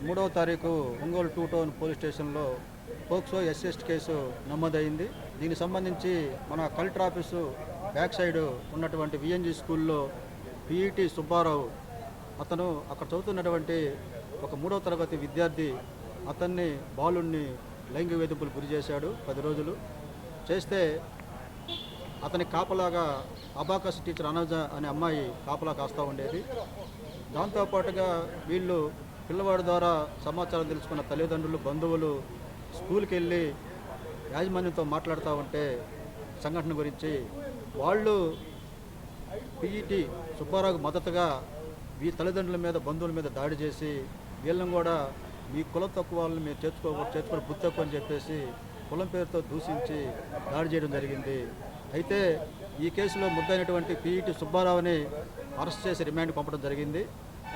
మూడవ తారీఖు Ongole 2 town police స్టేషన్లో పోక్సో ఎస్ఎస్ట్ కేసు నమోదైంది. దీనికి సంబంధించి మన కలెక్టర్ ఆఫీసు బ్యాక్ సైడ్ ఉన్నటువంటి విఎన్జీ స్కూల్లో పిఈటి సుబ్బారావు అతను అక్కడ చదువుతున్నటువంటి ఒక 3వ తరగతి విద్యార్థి అతన్ని బాలుణ్ణి లైంగిక వేధింపులు గురి చేశాడు 10 రోజులు. చేస్తే అతని కాపలాగా అబాకస్ టీచర్ అనజ అనే అమ్మాయి కాపలా కాస్తూ ఉండేది. దాంతోపాటుగా వీళ్ళు పిల్లవాడి ద్వారా సమాచారం తెలుసుకున్న తల్లిదండ్రులు, బంధువులు స్కూల్కి వెళ్ళి యాజమాన్యంతో మాట్లాడుతూ ఉంటే సంఘటన గురించి వాళ్ళు పిఈటి సుబ్బారావుకు మద్దతుగా ఈ తల్లిదండ్రుల మీద, బంధువుల మీద దాడి చేసి వీళ్ళని కూడా మీ కులం తక్కువ వాళ్ళని మీరు చేర్చుకొని బుద్ధి తక్కువ అని చెప్పేసి కులం పేరుతో దూషించి దాడి చేయడం జరిగింది. అయితే ఈ కేసులో ముద్దైనటువంటి పిఈటి సుబ్బారావుని అరెస్ట్ చేసి రిమాండ్కి పంపడం జరిగింది.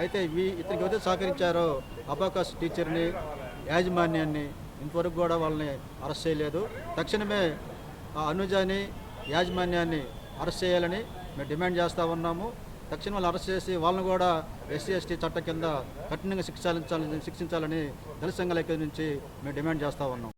అయితే ఇతనికి ఎవరైతే సహకరించారో అబాకస్ టీచర్ని, యాజమాన్యాన్ని ఇంతవరకు కూడా వాళ్ళని అరెస్ట్ చేయలేదు. తక్షణమే ఆ అనుజాని, యాజమాన్యాన్ని అరెస్ట్ చేయాలని మేము డిమాండ్ చేస్తూ ఉన్నాము. తక్షణం వాళ్ళు అరెస్ట్ చేసి వాళ్ళని కూడా ఎస్సీ ఎస్టీ చట్టం కింద కఠినంగా శిక్షించాలని దళిత సంఘాల నుంచి మేము డిమాండ్ చేస్తూ ఉన్నాం.